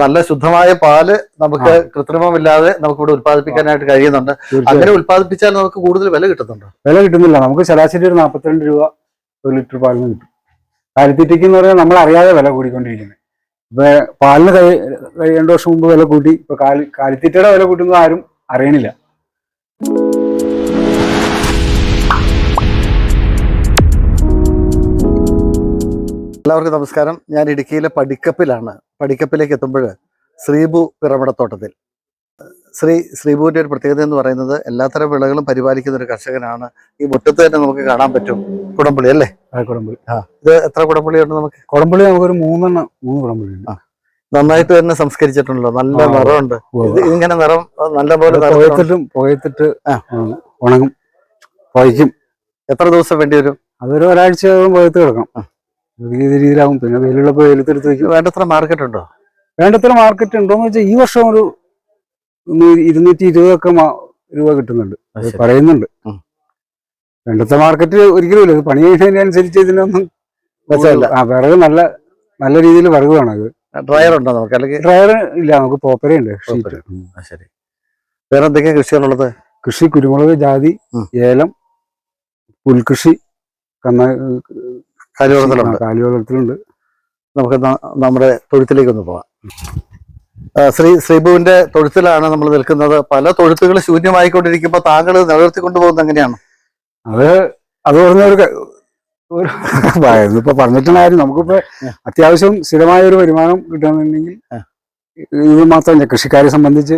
നല്ല ശുദ്ധമായ പാല് നമുക്ക് കൃത്രിമമില്ലാതെ നമുക്ക് ഇവിടെ ഉത്പാദിപ്പിക്കാനായിട്ട് കഴിയുന്നുണ്ട്. അങ്ങനെ ഉത്പാദിപ്പിച്ചാൽ നമുക്ക് കൂടുതൽ വില കിട്ടുന്നുണ്ടോ? വില കിട്ടുന്നില്ല. നമുക്ക് ശരാശരി ഒരു 42 രൂപ ഒരു ലിറ്റർ പാലിന് കിട്ടും. കാലിത്തീറ്റയ്ക്ക് എന്ന് പറഞ്ഞാൽ നമ്മൾ അറിയാതെ വില കൂടിക്കൊണ്ടിരിക്കുന്നത്. ഇപ്പൊ പാലിന് 2 വർഷം മുമ്പ് വില കൂട്ടി, ഇപ്പൊ കാലിത്തീറ്റയുടെ വില കൂട്ടുന്നത് ആരും അറിയണില്ല. എല്ലാവർക്കും നമസ്കാരം. ഞാൻ ഇടുക്കിയിലെ പടിക്കപ്പിലാണ്. പടിക്കപ്പിലേക്ക് എത്തുമ്പോൾ ശ്രീബു പിറമടത്തോട്ടത്തിൽ. ശ്രീബുവിൻ്റെ ഒരു പ്രത്യേകത എന്ന് പറയുന്നത് എല്ലാത്തരം വിളകളും പരിപാലിക്കുന്ന ഒരു കർഷകനാണ്. ഈ മുറ്റത്ത് തന്നെ നമുക്ക് കാണാൻ പറ്റും കുടംപുളി അല്ലേ? കുടംപുളി. ഇത് എത്ര കുടംപുളിയുണ്ട് നമുക്ക്? കുടംപുളി നമുക്കൊരു 3 കുടംപുളി ഉണ്ട്. നന്നായിട്ട് തന്നെ സംസ്കരിച്ചിട്ടുണ്ടല്ലോ, നല്ല നിറമുണ്ട്. ഇങ്ങനെ നിറം നല്ലപോലെ പുകയത്തിട്ട് ഉണങ്ങും, പുകയ്ക്കും. എത്ര ദിവസം വേണ്ടി വരും? അതൊരു ഒരാഴ്ച പുകയത്ത് കിടക്കണം. രീതിയിലാവും. പിന്നെ വെയിലുള്ളപ്പോൾ വെയിലത്തെടുത്ത് വയ്ക്കും. വേണ്ടത്ര മാർക്കറ്റ് ഉണ്ടോ? വേണ്ടത്ര മാർക്കറ്റ് ഉണ്ടോന്ന് വെച്ചാൽ ഈ വർഷം ഒരു 220 രൂപ കിട്ടുന്നുണ്ട്, പറയുന്നുണ്ട്. വേണ്ടത്ര മാർക്കറ്റ് ഒരിക്കലും ഇല്ല. പണി ചെയ്യുന്നതിനനുസരിച്ച് ഇതിനൊന്നും വിറക് നല്ല രീതിയിൽ വിറക് വേണം. അത് ഡ്രയർ ഉണ്ടോ നമുക്ക്? അല്ലെങ്കിൽ ഡ്രയർ ഇല്ല, നമുക്ക് പോപ്പരയുണ്ട്. ശരി. വേറെ എന്തൊക്കെയാ കൃഷികളുള്ളത്? കൃഷി കുരുമുളക്, ജാതി, ഏലം, പുൽകൃഷി, കാലിവളത്തിലുണ്ട്. നമുക്ക് നമ്മുടെ തൊഴുത്തിലേക്ക് ഒന്ന് പോവാം. ശ്രീബുവിന്റെ തൊഴുത്തിലാണ് നമ്മൾ നിൽക്കുന്നത്. പല തൊഴുത്തുകൾ ശൂന്യമായിക്കൊണ്ടിരിക്കുമ്പോൾ താങ്കൾ നിലനിർത്തിക്കൊണ്ടു പോകുന്നത് എങ്ങനെയാണ്? അത് ഇപ്പൊ പറഞ്ഞിട്ടുണ്ടായിരുന്നു. നമുക്കിപ്പോ അത്യാവശ്യം സ്ഥിരമായ ഒരു വരുമാനം കിട്ടുകയാണെന്നുണ്ടെങ്കിൽ ഇത് മാത്രമല്ല, കൃഷിക്കാരെ സംബന്ധിച്ച്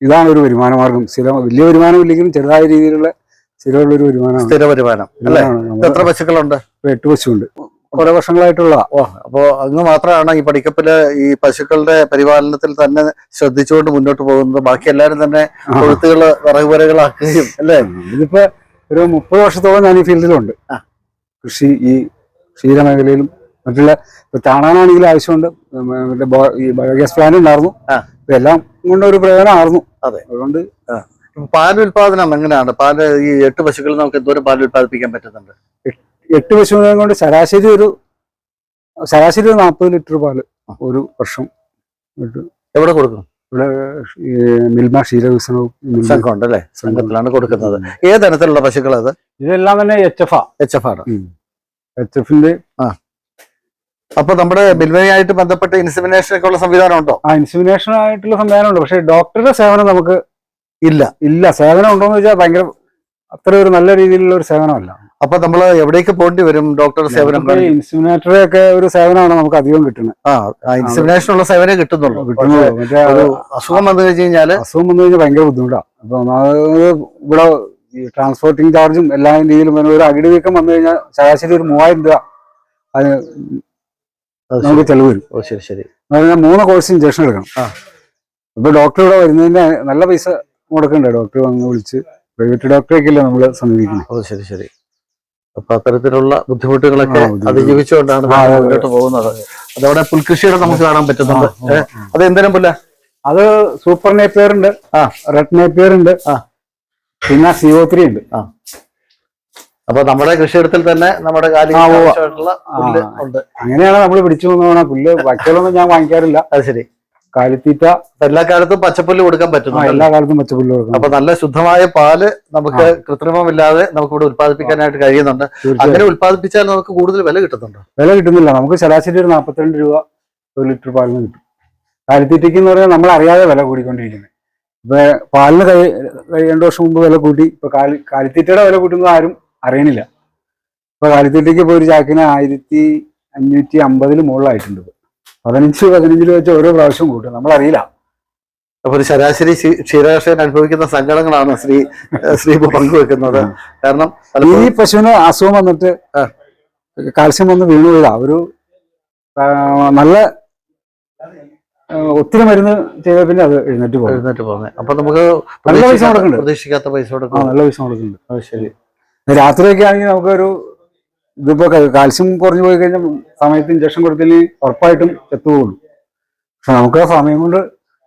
ഇതാണ് ഒരു വരുമാന മാർഗം. വലിയ വരുമാനം ഇല്ലെങ്കിലും ചെറുതായ രീതിയിലുള്ള സ്ഥിരമുള്ളൊരു വരുമാനം. സ്ഥിര വരുമാനം. എത്ര പശുക്കളുണ്ട്? 8 പശുണ്ട്. കുറെ വർഷങ്ങളായിട്ടുള്ള. അപ്പോ അങ്ങ് മാത്രമാണ് ഈ പടിക്കപ്പില് ഈ പശുക്കളുടെ പരിപാലനത്തിൽ തന്നെ ശ്രദ്ധിച്ചുകൊണ്ട് മുന്നോട്ട് പോകുന്നത്. ബാക്കി എല്ലാവരും തന്നെ തൊഴുത്തുകള് വിറകുപുരകളാക്കുകയും അല്ലേ? ഇതിപ്പോ ഒരു 30 വർഷത്തോളം ഞാൻ ഈ ഫീൽഡിലുണ്ട്. കൃഷി, ഈ ക്ഷീരമേഖലയിലും മറ്റുള്ള ചാണാനാണെങ്കിലും ആവശ്യമുണ്ട്. ഈ ബയോഗ്യാസ് പ്ലാന്റ് ഉണ്ടായിരുന്നു. എല്ലാം കൊണ്ട് ഒരു പ്രയോജനമായിരുന്നു. അതെ. അതുകൊണ്ട് പാലുൽപാദനം എങ്ങനെയാണ്? പാല് ഈ 8 പശുക്കളിൽ നമുക്ക് എന്തോരം പാൽ ഉൽപ്പാദിപ്പിക്കാൻ പറ്റുന്നുണ്ട്? 8 പശുവിനെ കൊണ്ട് ശരാശരി ഒരു 40 ലിറ്റർ പാല് ഒരു വർഷം. എവിടെ കൊടുക്കും? ഇവിടെ മിൽമ ക്ഷീരവികസനവും സംഘമുണ്ട് അല്ലേ? സംഘത്തിലാണ് കൊടുക്കുന്നത്. ഏത് തരത്തിലുള്ള പശുക്കൾ അത്? ഇതെല്ലാം തന്നെ HF ആണ്. HF-ന്റെ. അപ്പൊ നമ്മുടെ മിൽമയായിട്ട് ബന്ധപ്പെട്ട് ഇൻസെമിനേഷൻ ഒക്കെ ഉള്ള സംവിധാനം ഉണ്ടോ? ഇൻസെമിനേഷൻ ആയിട്ടുള്ള സംവിധാനം ഉണ്ട്. പക്ഷെ ഡോക്ടറുടെ സേവനം നമുക്ക് ഇല്ല. സേവനം ഉണ്ടോന്ന് വെച്ചാൽ ഭയങ്കര അത്ര ഒരു നല്ല രീതിയിലുള്ള ഒരു സേവനമല്ല. അപ്പൊ നമ്മള് എവിടേക്ക് പോകേണ്ടി വരും ഡോക്ടർ സേവനം? ഇൻസെമിനേറ്ററെ ഒക്കെ ഒരു സേവനമാണ് നമുക്ക് അധികം കിട്ടുന്നത്. ഇൻസെമിനേഷൻ ഉള്ള സേവനം കിട്ടുന്നുള്ളൂ. അസുഖം വന്നു കഴിഞ്ഞാൽ ഭയങ്കര ബുദ്ധിമുട്ടാണ്. അപ്പൊ ഇവിടെ ഈ ട്രാൻസ്പോർട്ടിങ് ചാർജും എല്ലാ രീതിയിലും ഒരു അകിടി വീക്കം വന്നു കഴിഞ്ഞാൽ ശരാശരി ഒരു 3000 രൂപ അതിന് നമുക്ക് ചെലവ് വരും. ശരി. 3 കോഴ്സ് ഇഞ്ചക്ഷൻ എടുക്കണം. ഇപ്പൊ ഡോക്ടർ ഇവിടെ വരുന്നതിന്റെ നല്ല പൈസ മുടക്കണ്ടേ? ഡോക്ടർ വന്ന് വിളിച്ച് പ്രൈവറ്റ് ഡോക്ടറേക്കല്ലേ നമ്മള് സമീപിക്കുന്നത്. ശരി. അപ്പൊ അത്തരത്തിലുള്ള ബുദ്ധിമുട്ടുകളൊക്കെ അതിജീവിച്ചുകൊണ്ടാണ് മുന്നോട്ട് പോകുന്നത്. അതവിടെ പുൽകൃഷിയുടെ നമുക്ക് കാണാൻ പറ്റുന്നുണ്ട്. അത് എന്തിനും പുല്ല? അത് സൂപ്പർ നേപ്പിയർ ഉണ്ട്, റെഡ് നേപ്പിയർ ഉണ്ട്, പിന്നെ CO3 ഉണ്ട്. അപ്പൊ നമ്മുടെ കൃഷിയിടത്തിൽ തന്നെ നമ്മുടെ അങ്ങനെയാണ് നമ്മൾ പിടിച്ചു പോകുന്ന പുല്ല്. ബാക്കിയുള്ളൊന്നും ഞാൻ വാങ്ങിക്കാറില്ല. അത് ശരി. കാലിത്തീറ്റ എല്ലാ കാലത്തും പച്ചപ്പുല്ല് കൊടുക്കാൻ പറ്റും. എല്ലാ കാലത്തും പച്ചപ്പുല്ല് കൊടുക്കാം. അപ്പൊ നല്ല ശുദ്ധമായ പാല് നമുക്ക് കൃത്രിമമില്ലാതെ നമുക്ക് ഇവിടെ ഉത്പാദിപ്പിക്കാനായിട്ട് കഴിയുന്നുണ്ട്. അങ്ങനെ ഉത്പാദിപ്പിച്ചാൽ നമുക്ക് കൂടുതൽ വില കിട്ടുന്നുണ്ടോ? വില കിട്ടുന്നില്ല. നമുക്ക് ശരാശരി ഒരു 42 രൂപ ഒരു ലിറ്റർ പാലിന് കിട്ടും. കാലിത്തീറ്റയ്ക്ക് എന്ന് പറഞ്ഞാൽ നമ്മൾ അറിയാതെ വില കൂടിക്കൊണ്ടിരിക്കുന്നത്. ഇപ്പൊ പാലിന് 2 വർഷം മുമ്പ് വില കൂട്ടി, ഇപ്പൊ കാലിത്തീറ്റയുടെ വില കൂട്ടുന്നത് ആരും അറിയണില്ല. ഇപ്പൊ കാലിത്തീറ്റയ്ക്ക് ഇപ്പൊ ഒരു ചാക്കിന് 1550 മുകളിലായിട്ടുണ്ട്. 15 രൂപ വെച്ച് ഓരോ പ്രാവശ്യം കൂട്ടും, നമ്മളറിയില്ല. അപ്പൊ ഒരു ശരാശരി ക്ഷീരകർഷകൻ അനുഭവിക്കുന്ന സങ്കടങ്ങളാണ് ശ്രീബു പങ്കുവെക്കുന്നത്. കാരണം ഈ പശുവിന് അസുഖം വന്നിട്ട് കാൽസ്യം വന്ന് വീണു പോയതാ. ഒരു നല്ല ഒത്തിരി മരുന്ന് ചെയ്ത പിന്നെ അത് എഴുന്നേറ്റ് പോകുന്നത്. അപ്പൊ നമുക്ക് നല്ല പൈസ കൊടുക്കുന്നുണ്ട്. പ്രതീക്ഷിക്കാത്ത പൈസ കൊടുക്കും. നല്ല പൈസ കൊടുക്കുന്നുണ്ട്. ശരി. രാത്രിയൊക്കെ ആണെങ്കിൽ നമുക്കൊരു ഇതിപ്പോ കാൽസ്യം കുറഞ്ഞു പോയി കഴിഞ്ഞാൽ സമയത്ത് ഇഞ്ചക്ഷൻ കൊടുത്തില്ലെങ്കിൽ ഉറപ്പായിട്ടും ചത്തുപോകുള്ളൂ. പക്ഷെ നമുക്ക് ആ സമയം കൊണ്ട്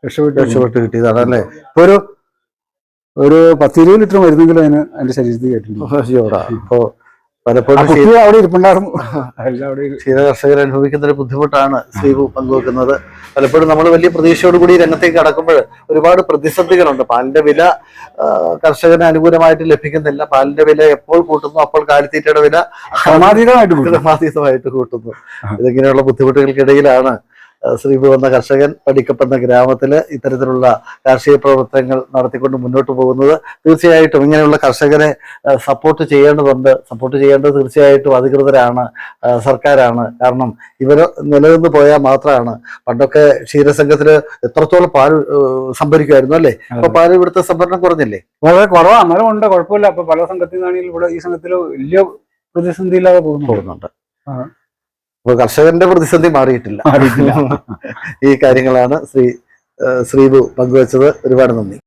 രക്ഷപ്പെട്ട് കിട്ടിയതാണ് അല്ലേ? ഇപ്പൊ ഒരു 10-20 ലിറ്റർ മരുന്നെങ്കിലും അതിന്റെ ശരീരത്തിൽ കേട്ടിട്ടുണ്ട്. ഇപ്പോ പലപ്പോഴും അവിടെ ഇരിപ്പുണ്ടായിരുന്നു. ക്ഷീര കർഷകർ അനുഭവിക്കുന്ന ഒരു ബുദ്ധിമുട്ടാണ് ശ്രീബു പങ്കുവെക്കുന്നത്. പലപ്പോഴും നമ്മൾ വലിയ പ്രതീക്ഷയോടുകൂടി രംഗത്തേക്ക് കടക്കുമ്പോൾ ഒരുപാട് പ്രതിസന്ധികളുണ്ട്. പാലിന്റെ വില കർഷകന് അനുകൂലമായിട്ട് ലഭിക്കുന്നില്ല. പാലിന്റെ വില എപ്പോൾ കൂട്ടുന്നു അപ്പോൾ കാലിത്തീറ്റയുടെ വില ക്രമാതീതമായിട്ട് കൂട്ടുന്നു. ഇതിങ്ങനെയുള്ള ബുദ്ധിമുട്ടുകൾക്കിടയിലാണ് ശ്രീബു എന്ന കർഷകൻ പടിക്കപ്പെടുന്ന ഗ്രാമത്തില് ഇത്തരത്തിലുള്ള കാർഷിക പ്രവർത്തനങ്ങൾ നടത്തിക്കൊണ്ട് മുന്നോട്ട് പോകുന്നത്. തീർച്ചയായിട്ടും ഇങ്ങനെയുള്ള കർഷകരെ സപ്പോർട്ട് ചെയ്യേണ്ടതുണ്ട്. സപ്പോർട്ട് ചെയ്യേണ്ടത് തീർച്ചയായിട്ടും അധികൃതരാണ്, സർക്കാരാണ്. കാരണം ഇവര് നിലനിന്ന് പോയാൽ മാത്രമാണ്. പണ്ടൊക്കെ ക്ഷീരസംഘത്തില് എത്രത്തോളം പാൽ സംഭരിക്കുമായിരുന്നു അല്ലേ? അപ്പൊ പാൽ ഇവിടുത്തെ സംഭരണം കുറഞ്ഞില്ലേ? വളരെ കുറവാണ്. അന്നേരം ഉണ്ട്, കുഴപ്പമില്ല. അപ്പൊ പല സംഘത്തിൽ നിന്നാണെങ്കിലും ഇവിടെ ഈ സംഘത്തില് വലിയ പ്രതിസന്ധിയില്ലാതെ പോകുന്നുണ്ട്. അപ്പൊ കർഷകന്റെ പ്രതിസന്ധി മാറിയിട്ടില്ല. ഈ കാര്യങ്ങളാണ് ശ്രീബു പങ്കുവച്ചത്. ഒരുപാട് നന്ദി.